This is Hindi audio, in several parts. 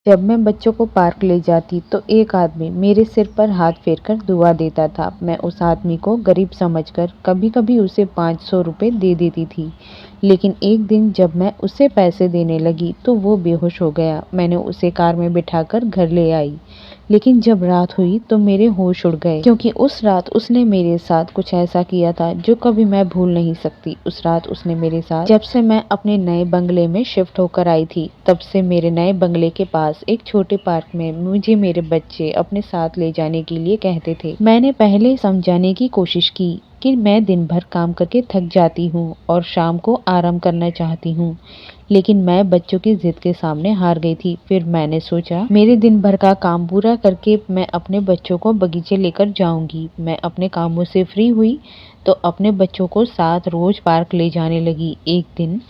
जब मैं बच्चों को पार्क ले जाती तो एक आदमी मेरे सिर पर हाथ फेरकर दुआ देता था। मैं उस आदमी को गरीब समझकर कभी-कभी उसे 500 रुपए दे देती थी। लेकिन एक दिन जब मैं उसे पैसे देने लगी तो वो बेहोश हो गया। मैंने उसे कार में बिठाकर घर ले आई। लेकिन जब रात हुई तो मेरे होश उड़ गए, क्योंकि उस रात उसने मेरे साथ कुछ ऐसा किया था जो कभी मैं भूल नहीं सकती। उस रात उसने मेरे साथ, जब से मैं अपने नए बंगले में शिफ्ट होकर आई थी, तब से मेरे नए बंगले के पास एक छोटे पार्क में मुझे मेरे बच्चे अपने साथ ले जाने के लिए कहते थे। मैंने पहले समझाने की कोशिश की कि मैं दिन भर काम करके थक जाती हूँ और शाम को आराम करना चाहती हूँ, लेकिन मैं बच्चों की जिद के सामने हार गई थी। फिर मैंने सोचा मेरे दिन भर का काम पूरा करके मैं अपने बच्चों को बगीचे लेकर जाऊंगी। मैं अपने कामों से फ्री हुई तो अपने बच्चों को साथ रोज पार्क ले जाने लगी। एक दिन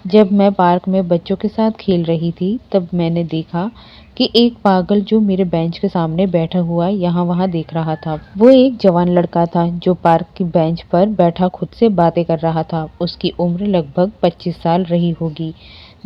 जब मैं पार्क में बच्चों के साथ खेल रही थी तब मैंने देखा कि एक पागल जो मेरे बेंच के सामने बैठा हुआ यहाँ वहाँ देख रहा था। वो एक जवान लड़का था जो पार्क की बेंच पर बैठा खुद से बातें कर रहा था। उसकी उम्र लगभग 25 साल रही होगी।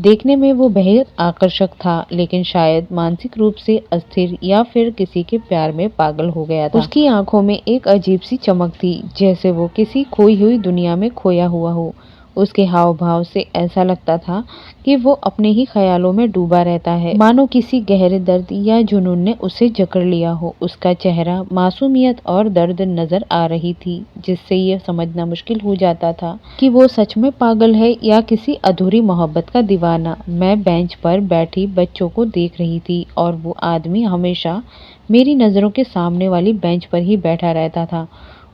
देखने में वो बेहद आकर्षक था, लेकिन शायद मानसिक रूप से अस्थिर या फिर किसी के प्यार में पागल हो गया था। उसकी आंखों में एक अजीब सी चमक थी, जैसे वो किसी खोई हुई दुनिया में खोया हुआ हो। उसके हाव भाव से ऐसा लगता था कि वो अपने ही ख्यालों में डूबा रहता है, मानो किसी गहरे दर्द या जुनून ने उसे जकड़ लिया हो। उसका चेहरा मासूमियत और दर्द नजर आ रही थी, जिससे ये समझना मुश्किल हो जाता था कि वो सच में पागल है या किसी अधूरी मोहब्बत का दीवाना। मैं बेंच पर बैठी बच्चों को देख रही थी और वो आदमी हमेशा मेरी नजरों के सामने वाली बेंच पर ही बैठा रहता था।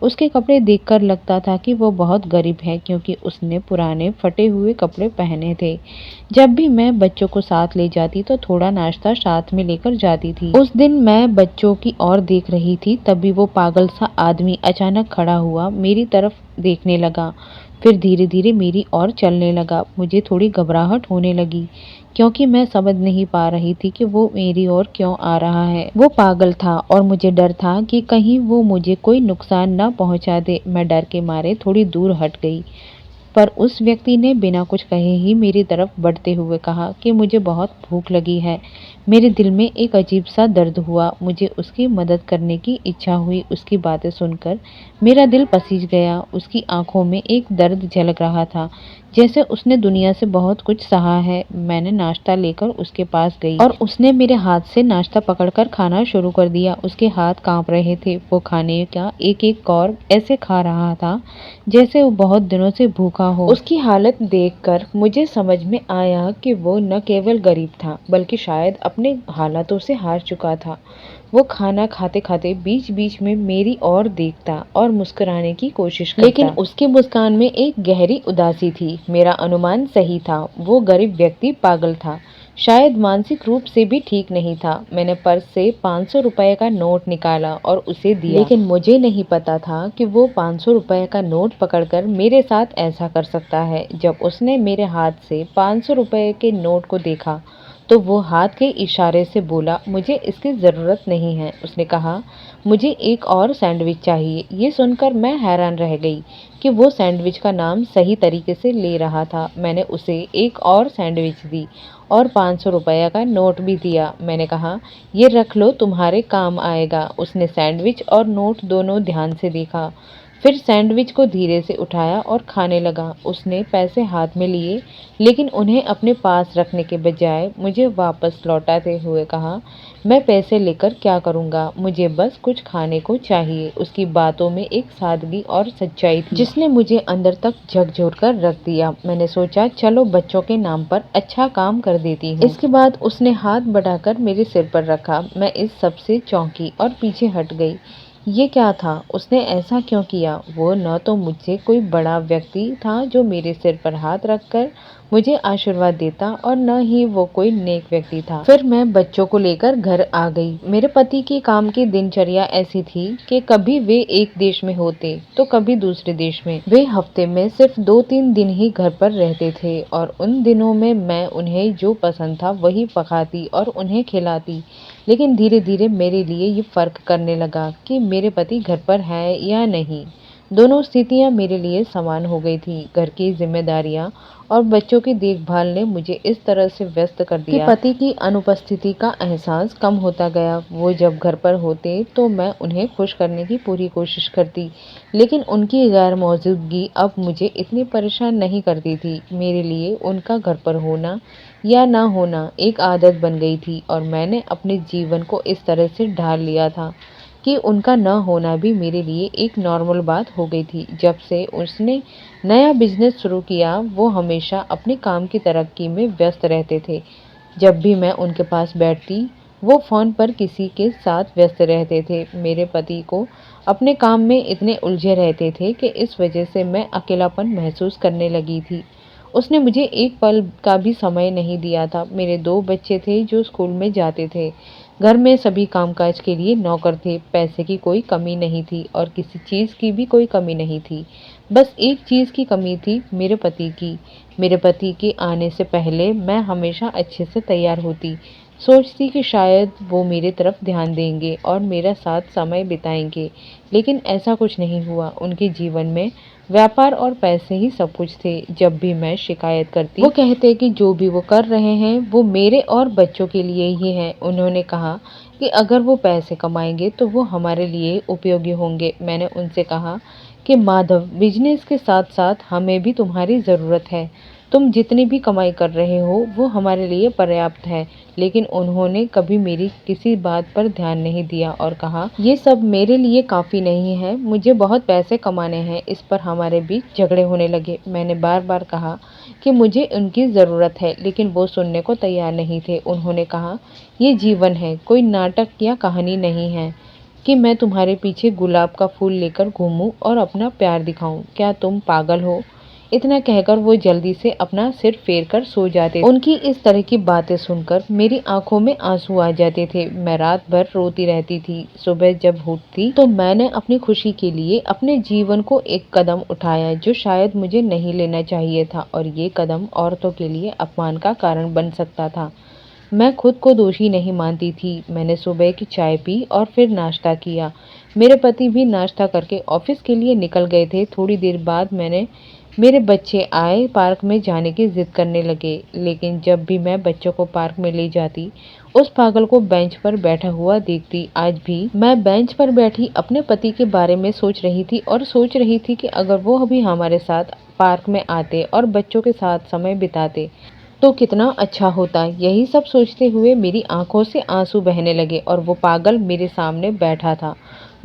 उसके कपड़े देखकर लगता था कि वो बहुत गरीब है, क्योंकि उसने पुराने फटे हुए कपड़े पहने थे। जब भी मैं बच्चों को साथ ले जाती तो थोड़ा नाश्ता साथ में लेकर जाती थी। उस दिन मैं बच्चों की ओर देख रही थी, तभी वो पागल सा आदमी अचानक खड़ा हुआ मेरी तरफ देखने लगा, फिर धीरे धीरे मेरी ओर चलने लगा। मुझे थोड़ी घबराहट होने लगी, क्योंकि मैं समझ नहीं पा रही थी कि वो मेरी ओर क्यों आ रहा है। वो पागल था और मुझे डर था कि कहीं वो मुझे कोई नुकसान न पहुंचा दे। मैं डर के मारे थोड़ी दूर हट गई, पर उस व्यक्ति ने बिना कुछ कहे ही मेरी तरफ बढ़ते हुए कहा कि मुझे बहुत भूख लगी है। मेरे दिल में एक अजीब सा दर्द हुआ। मुझे उसकी मदद करने की इच्छा हुई। उसकी बातें सुनकर मेरा दिल पसीज गया। उसकी आंखों में एक दर्द झलक रहा था, जैसे उसने दुनिया से बहुत कुछ सहा है। मैंने नाश्ता लेकर उसके पास गई और उसने मेरे हाथ से नाश्ता पकड़कर खाना शुरू कर दिया। उसके हाथ कांप रहे थे। वो खाने का एक एक कौर ऐसे खा रहा था जैसे वो बहुत दिनों से भूखा हो। उसकी हालत देखकर मुझे समझ में आया कि वो न केवल गरीब था, बल्कि शायद अपने हालातों से हार चुका था। वो खाना खाते खाते बीच बीच में मेरी ओर देखता और मुस्कुराने की कोशिश करता, लेकिन उसकी मुस्कान में एक गहरी उदासी थी। मेरा अनुमान सही था, वो गरीब व्यक्ति पागल था, शायद मानसिक रूप से भी ठीक नहीं था। मैंने पर्स से 500 रुपए का नोट निकाला और उसे दिया, लेकिन मुझे नहीं पता था कि वो 500 रुपए का नोट पकड़कर मेरे साथ ऐसा कर सकता है। जब उसने मेरे हाथ से 500 रुपए के नोट को देखा तो वो हाथ के इशारे से बोला, मुझे इसकी ज़रूरत नहीं है। उसने कहा, मुझे एक और सैंडविच चाहिए। ये सुनकर मैं हैरान रह गई कि वो सैंडविच का नाम सही तरीके से ले रहा था। मैंने उसे एक और सैंडविच दी और 500 रुपये का नोट भी दिया। मैंने कहा, ये रख लो, तुम्हारे काम आएगा। उसने सैंडविच और नोट दोनों ध्यान से देखा, फिर सैंडविच को धीरे से उठाया और खाने लगा। उसने पैसे हाथ में लिए, लेकिन उन्हें अपने पास रखने के बजाय मुझे वापस लौटाते हुए कहा, मैं पैसे लेकर क्या करूँगा, मुझे बस कुछ खाने को चाहिए। उसकी बातों में एक सादगी और सच्चाई थी, जिसने मुझे अंदर तक झकझोर कर रख दिया। मैंने सोचा, चलो बच्चों के नाम पर अच्छा काम कर देती हूँ। इसके बाद उसने हाथ बढ़ाकर मेरे सिर पर रखा। मैं इस सब से चौंकी और पीछे हट गई। ये क्या था? उसने ऐसा क्यों किया? वो न तो मुझसे कोई बड़ा व्यक्ति था जो मेरे सिर पर हाथ रखकर मुझे आशीर्वाद देता, और न ही वो कोई नेक व्यक्ति था। फिर मैं बच्चों को लेकर घर आ गई। मेरे पति की काम की दिनचर्या ऐसी थी कि कभी वे एक देश में होते तो कभी दूसरे देश में। वे हफ्ते में सिर्फ 2-3 दिन ही घर पर रहते थे, और उन दिनों में मैं उन्हें जो पसंद था वही पकाती और उन्हें खिलाती। लेकिन धीरे धीरे मेरे लिए ये फर्क करने लगा कि मेरे पति घर पर है या नहीं। दोनों स्थितियां मेरे लिए समान हो गई थी। घर की जिम्मेदारियां और बच्चों की देखभाल ने मुझे इस तरह से व्यस्त कर दिया कि पति की अनुपस्थिति का एहसास कम होता गया। वो जब घर पर होते तो मैं उन्हें खुश करने की पूरी कोशिश करती, लेकिन उनकी गैर मौजूदगी अब मुझे इतनी परेशान नहीं करती थी। मेरे लिए उनका घर पर होना या ना होना एक आदत बन गई थी और मैंने अपने जीवन को इस तरह से ढाल लिया था कि उनका न होना भी मेरे लिए एक नॉर्मल बात हो गई थी। जब से उसने नया बिजनेस शुरू किया, वो हमेशा अपने काम की तरक्की में व्यस्त रहते थे। जब भी मैं उनके पास बैठती, वो फ़ोन पर किसी के साथ व्यस्त रहते थे। मेरे पति को अपने काम में इतने उलझे रहते थे कि इस वजह से मैं अकेलापन महसूस करने लगी थी। उसने मुझे एक पल का भी समय नहीं दिया था। मेरे 2 बच्चे थे जो स्कूल में जाते थे। घर में सभी कामकाज के लिए नौकर थे। पैसे की कोई कमी नहीं थी और किसी चीज़ की भी कोई कमी नहीं थी। बस एक चीज़ की कमी थी, मेरे पति की। मेरे पति के आने से पहले मैं हमेशा अच्छे से तैयार होती, सोचती कि शायद वो मेरे तरफ ध्यान देंगे और मेरा साथ समय बिताएंगे, लेकिन ऐसा कुछ नहीं हुआ। उनके जीवन में व्यापार और पैसे ही सब कुछ थे। जब भी मैं शिकायत करती, वो कहते कि जो भी वो कर रहे हैं वो मेरे और बच्चों के लिए ही है। उन्होंने कहा कि अगर वो पैसे कमाएंगे तो वो हमारे लिए उपयोगी होंगे। मैंने उनसे कहा कि माधव, बिजनेस के साथ साथ हमें भी तुम्हारी ज़रूरत है। तुम जितनी भी कमाई कर रहे हो वो हमारे लिए पर्याप्त है। लेकिन उन्होंने कभी मेरी किसी बात पर ध्यान नहीं दिया और कहा, ये सब मेरे लिए काफ़ी नहीं है, मुझे बहुत पैसे कमाने हैं। इस पर हमारे बीच झगड़े होने लगे। मैंने बार बार कहा कि मुझे उनकी ज़रूरत है, लेकिन वो सुनने को तैयार नहीं थे। उन्होंने कहा, ये जीवन है, कोई नाटक या कहानी नहीं है कि मैं तुम्हारे पीछे गुलाब का फूल लेकर घूमूं और अपना प्यार दिखाऊं। क्या तुम पागल हो? इतना कहकर वो जल्दी से अपना सिर फेर कर सो जाते। उनकी इस तरह की बातें सुनकर मेरी आंखों में आंसू आ जाते थे। मैं रात भर रोती रहती थी। सुबह जब उठती तो मैंने अपनी खुशी के लिए अपने जीवन को एक कदम उठाया जो शायद मुझे नहीं लेना चाहिए था, और ये कदम औरतों के लिए अपमान का कारण बन सकता था। मैं खुद को दोषी नहीं मानती थी। मैंने सुबह की चाय पी और फिर नाश्ता किया। मेरे पति भी नाश्ता करके ऑफिस के लिए निकल गए थे। थोड़ी देर बाद मेरे बच्चे आए, पार्क में जाने की जिद करने लगे। लेकिन जब भी मैं बच्चों को पार्क में ले जाती, उस पागल को बेंच पर बैठा हुआ देखती। आज भी मैं बेंच पर बैठी अपने पति के बारे में सोच रही थी और सोच रही थी कि अगर वो अभी हमारे साथ पार्क में आते और बच्चों के साथ समय बिताते तो कितना अच्छा होता। यही सब सोचते हुए मेरी आंखों से आंसू बहने लगे और वो पागल मेरे सामने बैठा था।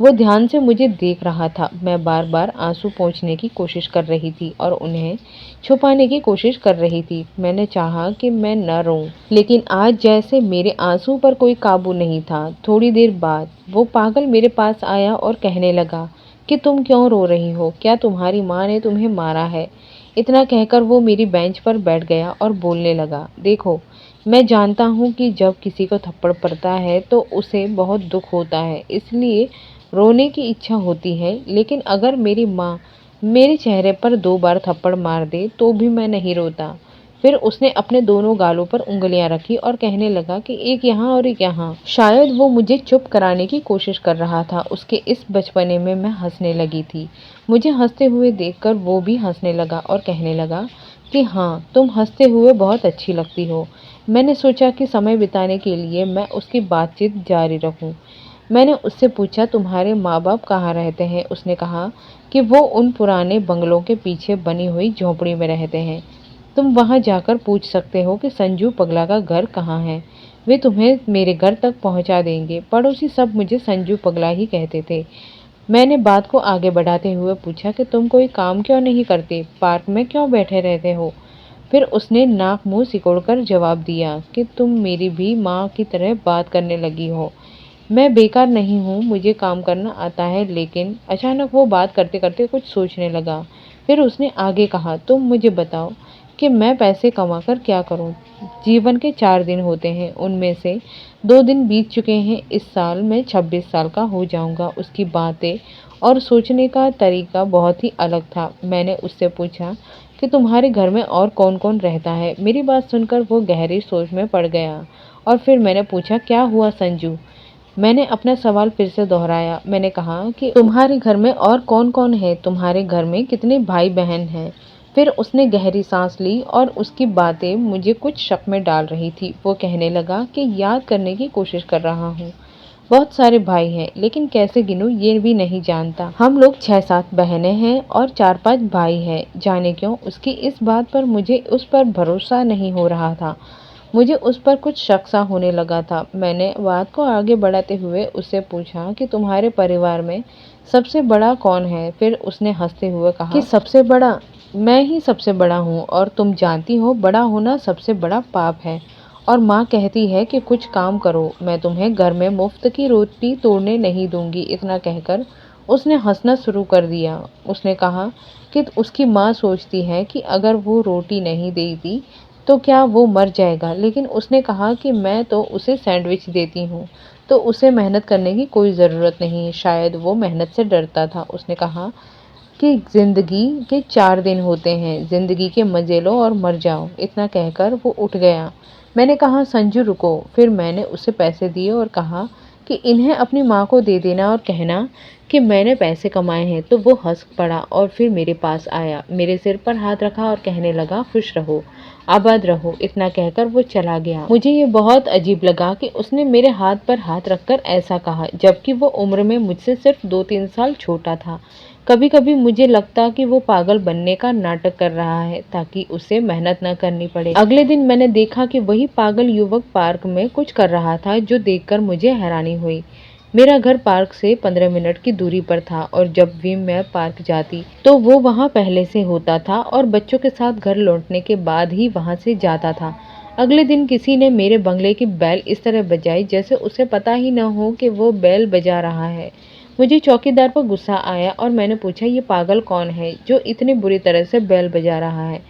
वो ध्यान से मुझे देख रहा था। मैं बार बार आंसू पोंछने की कोशिश कर रही थी और उन्हें छुपाने की कोशिश कर रही थी। मैंने चाहा कि मैं न रोऊं, लेकिन आज जैसे मेरे आंसू पर कोई काबू नहीं था। थोड़ी देर बाद वो पागल मेरे पास आया और कहने लगा कि तुम क्यों रो रही हो? क्या तुम्हारी माँ ने तुम्हें मारा है? इतना कहकर वो मेरी बेंच पर बैठ गया और बोलने लगा, देखो, मैं जानता हूँ कि जब किसी को थप्पड़ पड़ता है तो उसे बहुत दुख होता है, इसलिए रोने की इच्छा होती है, लेकिन अगर मेरी माँ मेरे चेहरे पर 2 बार थप्पड़ मार दे तो भी मैं नहीं रोता। फिर उसने अपने दोनों गालों पर उंगलियां रखी और कहने लगा कि एक यहाँ और एक यहाँ। शायद वो मुझे चुप कराने की कोशिश कर रहा था। उसके इस बचपने में मैं हंसने लगी थी। मुझे हंसते हुए देखकर वो भी हंसने लगा और कहने लगा कि हाँ, तुम हंसते हुए बहुत अच्छी लगती हो। मैंने सोचा कि समय बिताने के लिए मैं उसकी बातचीत जारी रखूं। मैंने उससे पूछा, तुम्हारे माँ बाप कहाँ रहते हैं? उसने कहा कि वो उन पुराने बंगलों के पीछे बनी हुई झोंपड़ी में रहते हैं। तुम वहां जाकर पूछ सकते हो कि संजू पगला का घर कहाँ है। वे तुम्हें मेरे घर तक पहुंचा देंगे। पड़ोसी सब मुझे संजू पगला ही कहते थे। मैंने बात को आगे बढ़ाते हुए पूछा कि तुम कोई काम क्यों नहीं करते? पार्क में क्यों बैठे रहते हो? फिर उसने नाक मुंह सिकोड़कर जवाब दिया कि तुम मेरी भी माँ की तरह बात करने लगी हो। मैं बेकार नहीं हूँ, मुझे काम करना आता है। लेकिन अचानक वो बात करते करते कुछ सोचने लगा। फिर उसने आगे कहा, तुम मुझे बताओ कि मैं पैसे कमाकर क्या करूं? जीवन के 4 दिन होते हैं, उनमें से 2 दिन बीत चुके हैं। इस साल मैं 26 साल का हो जाऊंगा। उसकी बातें और सोचने का तरीका बहुत ही अलग था। मैंने उससे पूछा कि तुम्हारे घर में और कौन कौन रहता है? मेरी बात सुनकर वो गहरी सोच में पड़ गया और फिर मैंने पूछा, क्या हुआ संजू? मैंने अपना सवाल फिर से दोहराया। मैंने कहा कि तुम्हारे घर में और कौन कौन है? तुम्हारे घर में कितने भाई बहन हैं? फिर उसने गहरी सांस ली और उसकी बातें मुझे कुछ शक में डाल रही थी। वो कहने लगा कि याद करने की कोशिश कर रहा हूँ। बहुत सारे भाई हैं, लेकिन कैसे गिनूं ये भी नहीं जानता। हम लोग 6-7 बहनें हैं और 4-5 भाई हैं। जाने क्यों उसकी इस बात पर मुझे उस पर भरोसा नहीं हो रहा था। मुझे उस पर कुछ शक सा होने लगा था। मैंने बात को आगे बढ़ाते हुए उससे पूछा कि तुम्हारे परिवार में सबसे बड़ा कौन है? फिर उसने हंसते हुए कहा कि सबसे बड़ा मैं ही सबसे बड़ा हूँ, और तुम जानती हो बड़ा होना सबसे बड़ा पाप है। और माँ कहती है कि कुछ काम करो, मैं तुम्हें घर में मुफ्त की रोटी तोड़ने नहीं दूंगी। इतना कहकर उसने हंसना शुरू कर दिया। उसने कहा कि उसकी माँ सोचती है कि अगर वो रोटी नहीं देती तो क्या वो मर जाएगा। लेकिन उसने कहा कि मैं तो उसे सैंडविच देती हूँ, तो उसे मेहनत करने की कोई ज़रूरत नहीं। शायद वो मेहनत से डरता था। उसने कहा कि ज़िंदगी के 4 दिन होते हैं, ज़िंदगी के मज़े लो और मर जाओ। इतना कहकर वो उठ गया। मैंने कहा संजू रुको। फिर मैंने उसे पैसे दिए और कहा कि इन्हें अपनी माँ को दे देना और कहना कि मैंने पैसे कमाए हैं। तो वो हंस पड़ा और फिर मेरे पास आया, मेरे सिर पर हाथ रखा और कहने लगा खुश रहो, आबाद रहो। इतना कहकर वो चला गया। मुझे ये बहुत अजीब लगा कि उसने मेरे हाथ पर हाथ रखकर ऐसा कहा, जबकि वो उम्र में मुझसे सिर्फ 2-3 साल छोटा था। कभी कभी मुझे लगता कि वो पागल बनने का नाटक कर रहा है ताकि उसे मेहनत न करनी पड़े। अगले दिन मैंने देखा कि वही पागल युवक पार्क में कुछ कर रहा था, जो देखकर मुझे हैरानी हुई। मेरा घर पार्क से 15 मिनट की दूरी पर था और जब भी मैं पार्क जाती तो वो वहाँ पहले से होता था और बच्चों के साथ घर लौटने के बाद ही वहाँ से जाता था। अगले दिन किसी ने मेरे बंगले की बेल इस तरह बजाई जैसे उसे पता ही न हो कि वो बेल बजा रहा है। मुझे चौकीदार पर गुस्सा आया और मैंने पूछा ये पागल कौन है जो इतनी बुरी तरह से बेल बजा रहा है।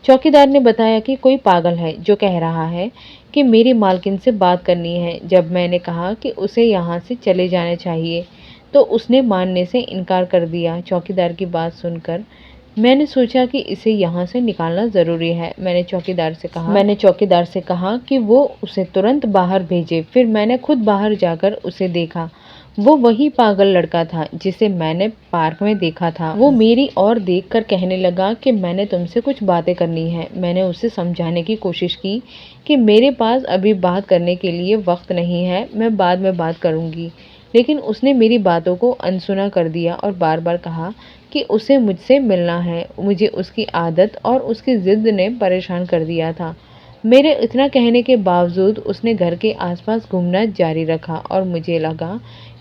चौकीदार ने बताया कि कोई पागल है जो कह रहा है कि मेरी मालकिन से बात करनी है। जब मैंने कहा कि उसे यहाँ से चले जाना चाहिए तो उसने मानने से इनकार कर दिया। चौकीदार की बात सुनकर मैंने सोचा कि इसे यहाँ से निकालना ज़रूरी है। मैंने चौकीदार से कहा कि वो उसे तुरंत बाहर भेजे। फिर मैंने खुद बाहर जाकर उसे देखा। वो वही पागल लड़का था जिसे मैंने पार्क में देखा था। वो मेरी ओर देखकर कहने लगा कि मैंने तुमसे कुछ बातें करनी है। मैंने उसे समझाने की कोशिश की कि मेरे पास अभी बात करने के लिए वक्त नहीं है, मैं बाद में बात करूंगी। लेकिन उसने मेरी बातों को अनसुना कर दिया और बार बार कहा कि उसे मुझसे मिलना है। मुझे उसकी आदत और उसकी जिद ने परेशान कर दिया था। मेरे इतना कहने के बावजूद उसने घर के आसपास घूमना जारी रखा और मुझे लगा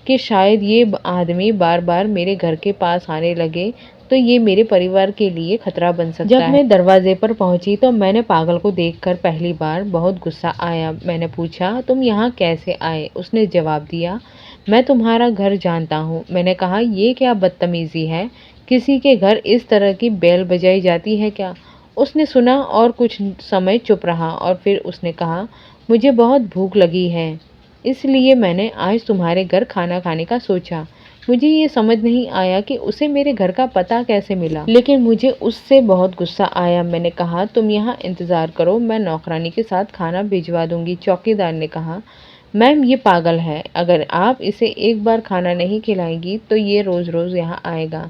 कि शायद ये आदमी बार बार मेरे घर के पास आने लगे तो ये मेरे परिवार के लिए खतरा बन सकता है। जब मैं दरवाजे पर पहुंची तो मैंने पागल को देखकर पहली बार बहुत गुस्सा आया। मैंने पूछा तुम यहाँ कैसे आए? उसने जवाब दिया मैं तुम्हारा घर जानता हूँ। मैंने कहा ये क्या बदतमीजी है, किसी के घर इस तरह की बेल बजाई जाती है क्या? उसने सुना और कुछ समय चुप रहा और फिर उसने कहा मुझे बहुत भूख लगी है, इसलिए मैंने आज तुम्हारे घर खाना खाने का सोचा। मुझे ये समझ नहीं आया कि उसे मेरे घर का पता कैसे मिला, लेकिन मुझे उससे बहुत गुस्सा आया। मैंने कहा तुम यहाँ इंतज़ार करो, मैं नौकरानी के साथ खाना भिजवा दूंगी। चौकीदार ने कहा मैम ये पागल है, अगर आप इसे एक बार खाना नहीं खिलाएंगी तो ये रोज़ रोज़ यहाँ आएगा।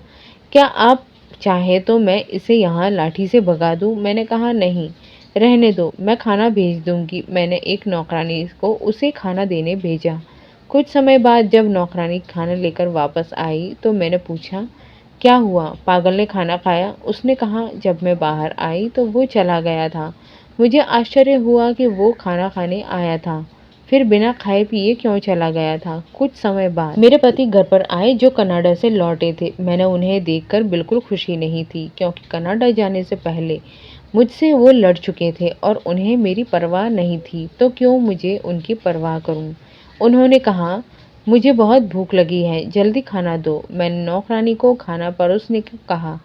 क्या आप चाहे तो मैं इसे यहाँ लाठी से भगा दूँ? मैंने कहा नहीं, रहने दो, मैं खाना भेज दूंगी। मैंने एक नौकरानी को उसे खाना देने भेजा। कुछ समय बाद जब नौकरानी खाना लेकर वापस आई तो मैंने पूछा क्या हुआ, पागल ने खाना खाया? उसने कहा जब मैं बाहर आई तो वो चला गया था। मुझे आश्चर्य हुआ कि वो खाना खाने आया था, फिर बिना खाए पिए क्यों चला गया था। कुछ समय बाद मेरे पति घर पर आए जो कनाडा से लौटे थे। मैंने उन्हें देखकर बिल्कुल खुशी नहीं थी क्योंकि कनाडा जाने से पहले मुझसे वो लड़ चुके थे और उन्हें मेरी परवाह नहीं थी, तो क्यों मुझे उनकी परवाह करूं। उन्होंने कहा मुझे बहुत भूख लगी है, जल्दी खाना दो। मैंने नौकरानी को खाना परोसने को कहा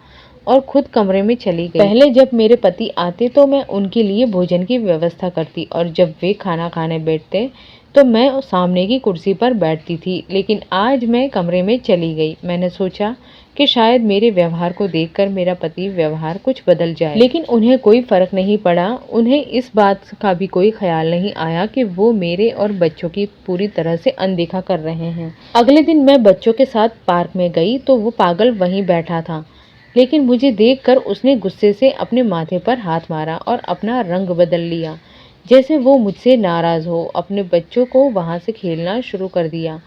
और खुद कमरे में चली गई। पहले जब मेरे पति आते तो मैं उनके लिए भोजन की व्यवस्था करती और जब वे खाना खाने बैठते तो मैं सामने की कुर्सी पर बैठती थी, लेकिन आज मैं कमरे में चली गई। मैंने सोचा कि शायद मेरे व्यवहार को देखकर मेरा पति व्यवहार कुछ बदल जाए, लेकिन उन्हें कोई फर्क नहीं पड़ा। उन्हें इस बात का भी कोई ख्याल नहीं आया कि वो मेरे और बच्चों की पूरी तरह से अनदेखा कर रहे हैं। अगले दिन मैं बच्चों के साथ पार्क में गई तो वो पागल वहीं बैठा था। लेकिन मुझे देखकर उसने गुस्से से अपने माथे पर हाथ मारा और अपना रंग बदल लिया, जैसे वो मुझसे नाराज़ हो। अपने बच्चों को वहाँ से खेलना शुरू कर दिया।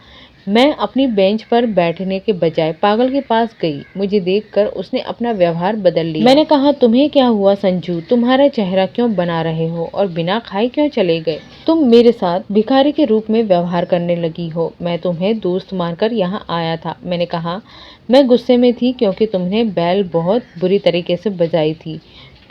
मैं अपनी बेंच पर बैठने के बजाय पागल के पास गई। मुझे देखकर उसने अपना व्यवहार बदल लिया। मैंने कहा, तुम्हें क्या हुआ संजू? तुम्हारा चेहरा क्यों बना रहे हो और बिना खाए क्यों चले गए? तुम मेरे साथ भिखारी के रूप में व्यवहार करने लगी हो। मैं तुम्हें दोस्त मानकर यहाँ आया था। मैंने कहा, मैं गुस्से में थी क्योंकि तुमने बैल बहुत बुरी तरीके से बजाई थी।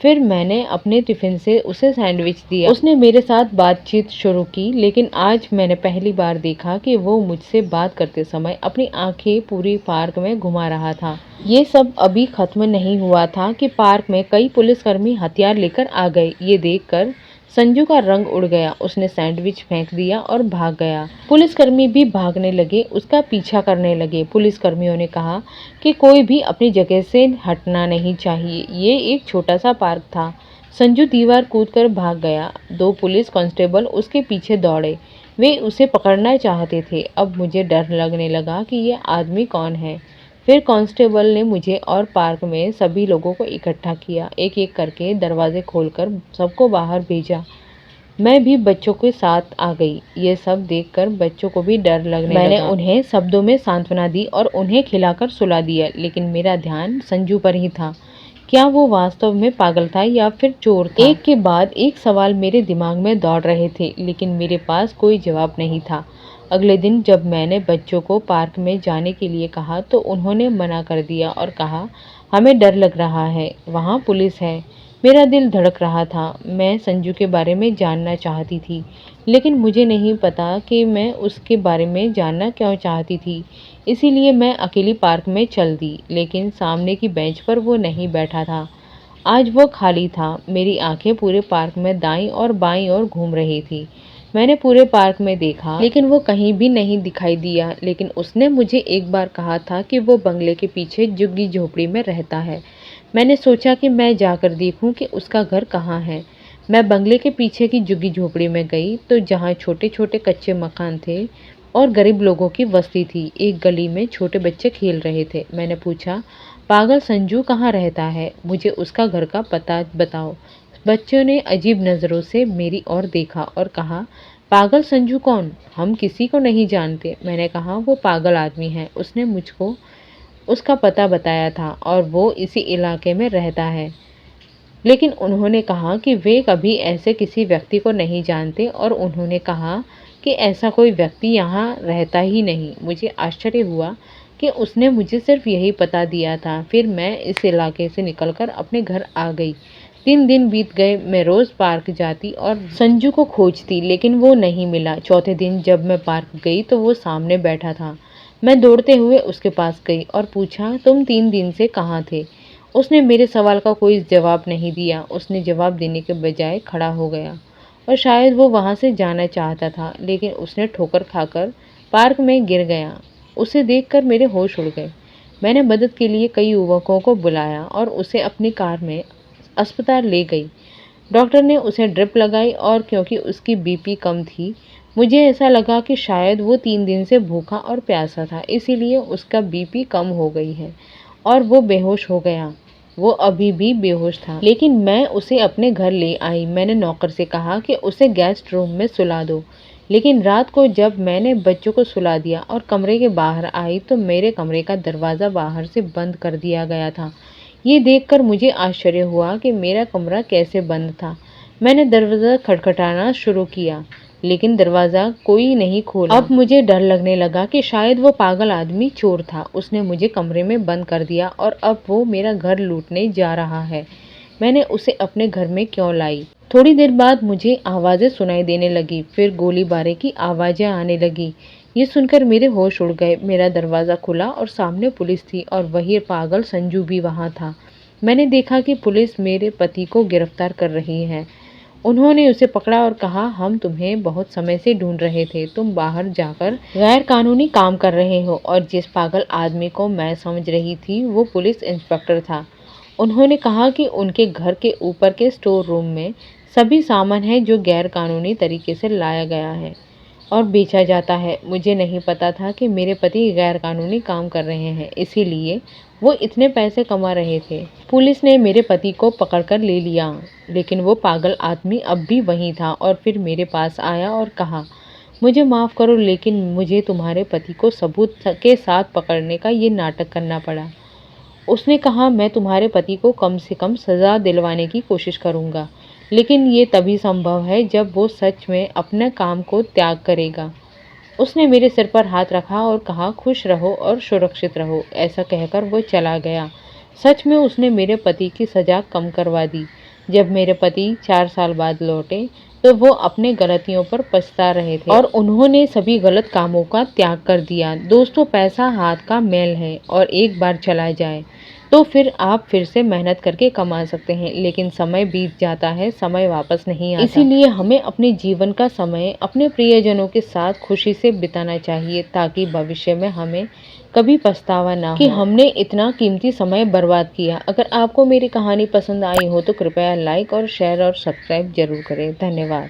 फिर मैंने अपने टिफ़िन से उसे सैंडविच दिया। उसने मेरे साथ बातचीत शुरू की, लेकिन आज मैंने पहली बार देखा कि वो मुझसे बात करते समय अपनी आंखें पूरी पार्क में घुमा रहा था। ये सब अभी खत्म नहीं हुआ था कि पार्क में कई पुलिसकर्मी हथियार लेकर आ गए। ये देखकर संजू का रंग उड़ गया। उसने सैंडविच फेंक दिया और भाग गया। पुलिसकर्मी भी भागने लगे, उसका पीछा करने लगे। पुलिसकर्मियों ने कहा कि कोई भी अपनी जगह से हटना नहीं चाहिए। ये एक छोटा सा पार्क था। संजू दीवार कूदकर भाग गया। 2 पुलिस कांस्टेबल उसके पीछे दौड़े। वे उसे पकड़ना चाहते थे। अब मुझे डर लगने लगा कि ये आदमी कौन है। फिर कांस्टेबल ने मुझे और पार्क में सभी लोगों को इकट्ठा किया। एक-एक करके दरवाजे खोलकर सबको बाहर भेजा। मैं भी बच्चों के साथ आ गई। ये सब देखकर बच्चों को भी डर लगने लगा। मैंने उन्हें शब्दों में सांत्वना दी और उन्हें खिलाकर सुला दिया, लेकिन मेरा ध्यान संजू पर ही था। क्या वो वास्तव में पागल था या फिर चोर था? एक के बाद एक सवाल मेरे दिमाग में दौड़ रहे थे, लेकिन मेरे पास कोई जवाब नहीं था। अगले दिन जब मैंने बच्चों को पार्क में जाने के लिए कहा तो उन्होंने मना कर दिया और कहा, हमें डर लग रहा है, वहाँ पुलिस है। मेरा दिल धड़क रहा था। मैं संजू के बारे में जानना चाहती थी, लेकिन मुझे नहीं पता कि मैं उसके बारे में जानना क्यों चाहती थी। इसीलिए मैं अकेली पार्क में चल दी, लेकिन सामने की बेंच पर वो नहीं बैठा था। आज वो खाली था। मेरी आंखें पूरे पार्क में दाईं और बाईं ओर घूम रही थी। मैंने पूरे पार्क में देखा, लेकिन वो कहीं भी नहीं दिखाई दिया। लेकिन उसने मुझे एक बार कहा था कि वो बंगले के पीछे झुग्गी झोपड़ी में रहता है। मैंने सोचा कि मैं जाकर देखूं कि उसका घर कहाँ है। मैं बंगले के पीछे की झुग्गी झोपड़ी में गई तो जहाँ छोटे-छोटे कच्चे मकान थे और गरीब लोगों की बस्ती थी। एक गली में छोटे बच्चे खेल रहे थे। मैंने पूछा, पागल संजू कहाँ रहता है? मुझे उसका घर का पता बताओ। बच्चों ने अजीब नज़रों से मेरी ओर देखा और कहा, पागल संजू कौन? हम किसी को नहीं जानते। मैंने कहा, वो पागल आदमी है। उसने मुझको उसका पता बताया था और वो इसी इलाके में रहता है। लेकिन उन्होंने कहा कि वे कभी ऐसे किसी व्यक्ति को नहीं जानते और उन्होंने कहा कि ऐसा कोई व्यक्ति यहाँ रहता ही नहीं। मुझे आश्चर्य हुआ कि उसने मुझे सिर्फ यही पता दिया था। फिर मैं इस इलाके से निकलकर अपने घर आ गई। 3 दिन बीत गए। मैं रोज़ पार्क जाती और संजू को खोजती, लेकिन वो नहीं मिला। चौथे दिन जब मैं पार्क गई तो वो सामने बैठा था। मैं दौड़ते हुए उसके पास गई और पूछा, तुम 3 दिन से कहाँ थे? उसने मेरे सवाल का कोई जवाब नहीं दिया। उसने जवाब देने के बजाय खड़ा हो गया और शायद वो वहाँ से जाना चाहता था, लेकिन उसने ठोकर खाकर पार्क में गिर गया। उसे देखकर मेरे होश उड़ गए। मैंने मदद के लिए कई युवकों को बुलाया और उसे अपनी कार में अस्पताल ले गई। डॉक्टर ने उसे ड्रिप लगाई और क्योंकि उसकी बीपी कम थी, मुझे ऐसा लगा कि शायद वो 3 दिन से भूखा और प्यासा था, इसीलिए उसका बीपी कम हो गई है और वो बेहोश हो गया। वो अभी भी बेहोश था, लेकिन मैं उसे अपने घर ले आई। मैंने नौकर से कहा कि उसे गेस्ट रूम में सुला दो, लेकिन रात को जब मैंने बच्चों को सुला दिया और कमरे के बाहर आई तो मेरे कमरे का दरवाज़ा बाहर से बंद कर दिया गया था। ये देखकर मुझे आश्चर्य हुआ कि मेरा कमरा कैसे बंद था। मैंने दरवाज़ा खटखटाना शुरू किया, लेकिन दरवाज़ा कोई नहीं खोला। अब मुझे डर लगने लगा कि शायद वो पागल आदमी चोर था। उसने मुझे कमरे में बंद कर दिया और अब वो मेरा घर लूटने जा रहा है। मैंने उसे अपने घर में क्यों लाई? थोड़ी देर बाद मुझे आवाज़ें सुनाई देने लगी, फिर गोलीबारी की आवाज़ें आने लगी। ये सुनकर मेरे होश उड़ गए। मेरा दरवाज़ा खुला और सामने पुलिस थी और वही पागल संजू भी वहाँ था। मैंने देखा कि पुलिस मेरे पति को गिरफ्तार कर रही है। उन्होंने उसे पकड़ा और कहा, हम तुम्हें बहुत समय से ढूंढ रहे थे। तुम बाहर जाकर गैर कानूनी काम कर रहे हो। और जिस पागल आदमी को मैं समझ रही थी वो पुलिस इंस्पेक्टर था। उन्होंने कहा कि उनके घर के ऊपर के स्टोर रूम में सभी सामान है जो गैर कानूनी तरीके से लाया गया है। और बेचा जाता है। मुझे नहीं पता था कि मेरे पति गैर कानूनी काम कर रहे हैं, इसीलिए वो इतने पैसे कमा रहे थे। पुलिस ने मेरे पति को पकड़कर ले लिया, लेकिन वो पागल आदमी अब भी वहीं था और फिर मेरे पास आया और कहा, मुझे माफ़ करो, लेकिन मुझे तुम्हारे पति को सबूत के साथ पकड़ने का ये नाटक करना पड़ा। उसने कहा, मैं तुम्हारे पति को कम से कम सज़ा दिलवाने की कोशिश करूँगा, लेकिन ये तभी संभव है जब वो सच में अपने काम को त्याग करेगा। उसने मेरे सिर पर हाथ रखा और कहा, खुश रहो और सुरक्षित रहो। ऐसा कहकर वो चला गया। सच में उसने मेरे पति की सज़ा कम करवा दी। जब मेरे पति 4 साल बाद लौटे, तो वो अपने गलतियों पर पछता रहे थे और उन्होंने सभी गलत कामों का त्याग कर दिया। दोस्तों, पैसा हाथ का मैल है और एक बार चला जाए तो फिर आप फिर से मेहनत करके कमा सकते हैं, लेकिन समय बीत जाता है, समय वापस नहीं आता। इसीलिए हमें अपने जीवन का समय अपने प्रियजनों के साथ खुशी से बिताना चाहिए, ताकि भविष्य में हमें कभी पछतावा ना हो कि हमने इतना कीमती समय बर्बाद किया। अगर आपको मेरी कहानी पसंद आई हो तो कृपया लाइक और शेयर और सब्सक्राइब जरूर करें। धन्यवाद।